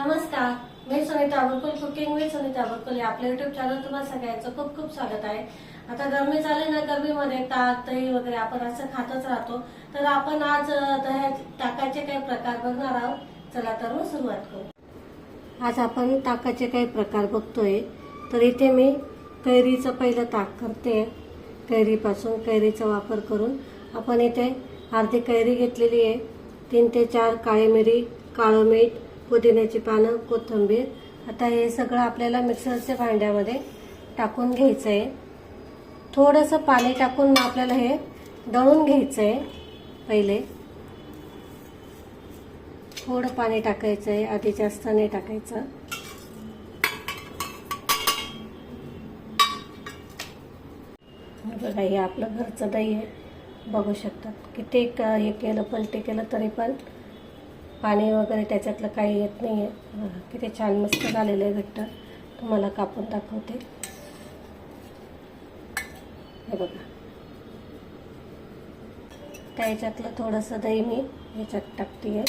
नमस्कार, मी Sunita बुरकुल cooking with Sunita बुरकुल या आपल्या युट्यूब चॅनल तुम्हाला सगळ्यांचं खूप खूप स्वागत आहे। आता गरमी चालली ना, गरमीमध्ये ताक दही वगैरे आपण असं खातच राहतो, तर आपण आज ताकाचे काही प्रकार बघणार आहोत। चला तर मग सुरुवात करू। आज आपण ताकाचे काही प्रकार बघतोय। तर इथे मी कैरीचं पहिलं ताक करते। कैरीचा वापर करून आपण इथे अर्धी कैरी घेतलेली आहे, 3 ते 4 काळी मिरी, काळं मीठ, पुदिन्याची पानं, कोथिंबीर। आता हे सगळं आपल्याला मिक्सरच्या भांड्यामध्ये टाकून घ्यायचं आहे। थोडंसं पाणी टाकून आपल्याला हे दळून घ्यायचं आहे। पहिले थोडं पाणी टाकायचं आहे, आधी जास्त नाही टाकायचं। बघा, हे आपलं घरचं दही आहे, बघू शकतात। किती हे केलं पलटी केलं तरी पण पाणी वगैरे त्याच्यातलं काही येत नाही आहे। किती छान मस्त झालेलं आहे घट्ट। तुम्हाला कापून दाखवते, हे बघा। त्याच्यातलं थोडंसं दही मी ह्याच्यात टाकते आहे।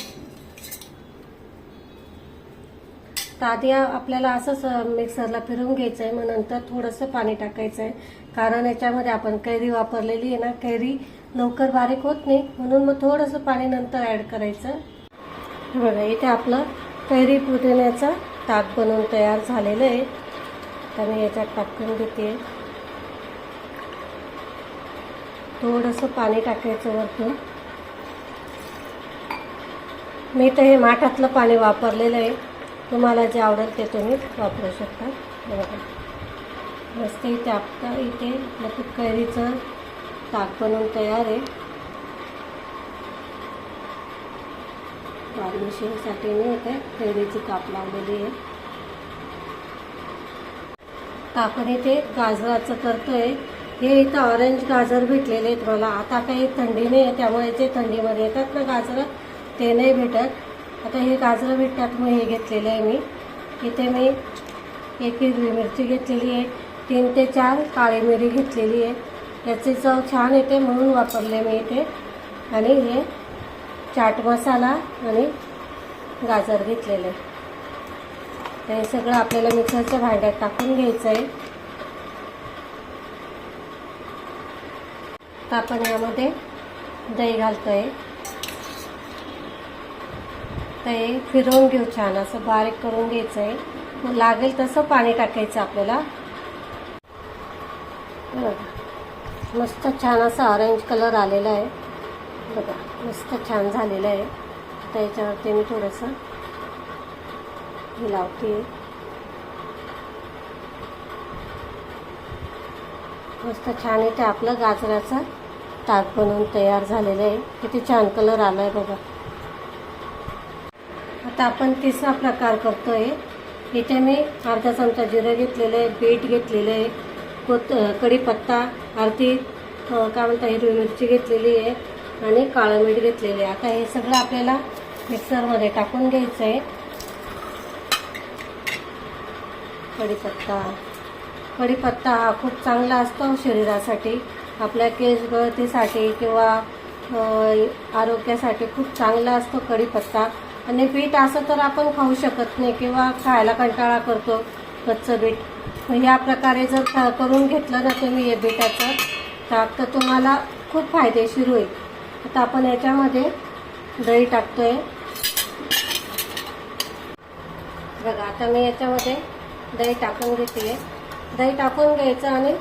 तर आधी आपल्याला असंच मिक्सरला फिरवून घ्यायचं आहे, मग नंतर थोडंसं पाणी टाकायचं आहे, कारण याच्यामध्ये आपण कैरी वापरलेली आहे ना, कैरी लवकर बारीक होत नाही, म्हणून मग थोडंसं पाणी नंतर ॲड करायचं। बघा, इथे आपलं कैरी पुदिन्याचं ताक बनवून तयार झालेलं आहे। तर मी याच्यात टाकून घेते। थोडंसं पाणी टाकायचं वरतून। मी तर हे माठातलं पाणी वापरलेलं आहे, तुम्हाला जे आवडेल ते तुम्ही वापरू शकता। बघा, मस्त इथे आपलं कैरीचं ताक बनवून तयार आहे। गार्निशिंगसाठी मी इथे कैरीची काप लावलेली आहे। आपण इथे गाजराचं करतोय। हे इथं ऑरेंज गाजर भेटलेले आहेत मला। आता काही थंडी नाही आहे, त्यामुळे जे थंडीमध्ये येतात ना गाजरं, ते नाही भेटत। आता हे गाजरं भेटतात, मग हे घेतलेलं आहे मी। इथे मी 1 हिरवी मिरची घेतलेली आहे, 3 ते 4 काळी मिरी घेतलेली आहे। याची चव छान येते म्हणून वापरले मी इथे। आणि हे चाट मसाला आणि गाजर घेतलेले। तर हे सगळं आपल्याला मिक्सरच्या भांड्यात टाकून घ्यायचं आहे। तर आपण यामध्ये दही घालतोय। तर हे फिरवून घेऊ, छान असं बारीक करून घ्यायचं आहे। मग लागेल तसं पाणी टाकायचं आपल्याला। मस्त छान असा ऑरेंज कलर आलेला आहे, बघा, मस्त छान झालेलं आहे। त्याच्यावरती मी थोडंसं हे लावते। मस्त छान इथे आपलं गाजराचं ताक बनवून तयार झालेलं आहे। किती छान कलर आलाय बघा। आता आपण तिसरा प्रकार करतोय। इथे मी अर्धा चमचा जिरं घेतलेलं आहे, बीट घेतलेलं आहे, कढीपत्ता, अर्धी काय म्हणता हिरवी मिरची घेतलेली आहे आणि काळं मीठ घेतलेले आहे। आता हे सगळं आपल्याला मिक्सरमध्ये टाकून घ्यायचं आहे। कढीपत्ता हा खूप चांगला असतो शरीरासाठी, आपल्या केस गळतीसाठी किंवा आरोग्यासाठी खूप चांगला असतो कढीपत्ता। आणि बीट असं तर आपण खाऊ शकत नाही किंवा खायला कंटाळा करतो कच्चं बीट। ह्या प्रकारे जर करून घेतलं ना तुम्ही हे बीटाचं ताक, तर तुम्हाला खूप फायदेशीर होईल। आता आपण याच्यामध्ये दही टाकतोय। बघा, आता मी याच्यामध्ये दही टाकून घेते। दही टाकून घ्यायचं आणि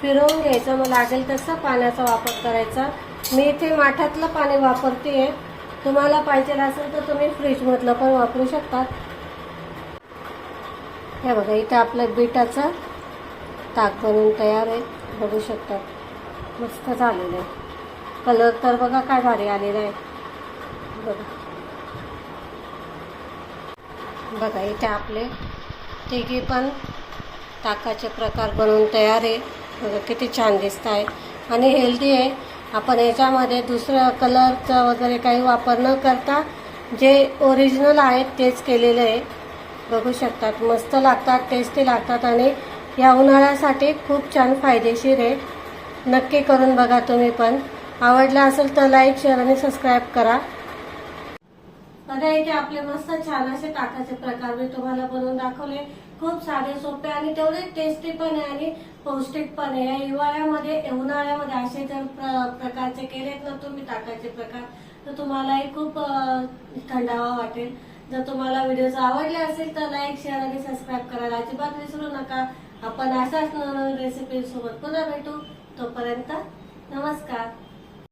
फिरवून घ्यायचं। मग लागेल तसं पाण्याचा वापर करायचा। मी इथे माठातलं पाणी वापरते, तुम्हाला पाहिजे असेल तर तुम्ही फ्रीजमधलं पण वापरू शकता। हे बघा, इथे आपलं बीटाचं ताक बनवून तयार आहे, बघू शकता। मस्त झालेलं आहे। कलर तर बघा काय भारी आलेला आहे, बघा इथे आपले तिघी पण ताकाचे प्रकार बनवून तयार आहे। बघा किती छान दिसत आहे आणि हेल्दी आहे। आपण याच्यामध्ये दुसरं कलरचं वगैरे काही वापर न करता जे ओरिजिनल आहेत तेच केलेलं आहे, बघू शकतात। मस्त लागतात, टेस्टी लागतात आणि या उन्हाळ्यासाठी खूप छान फायदेशीर आहे। नक्की करून बघा तुम्ही पण। आवडला असेल तर लाईक, शेअर आणि सबस्क्राईब करा। बघा इथे आपले मस्त छान असे ताकाचे प्रकार मी तुम्हाला बनवून दाखवले. खूप साधे सोपे आणि तेवढे टेस्टी पण आहे आणि पौष्टिक पण आहे. या हिवाळ्यामध्ये उन्हाळ्यामध्ये असे जर प्रकारचे केलेत ना तुम्ही ताकाचे प्रकार तर तुम्हालाही खूप थंडावा वाटेल. जर तुम्हाला व्हिडिओ आवडले असेल तर लाईक शेअर आणि सबस्क्राईब करायला अजिबात विसरू नका. आपण अशाच नवनवीन रेसिपी सोबत पुन्हा भेटू. तोपर्यंत नमस्कार.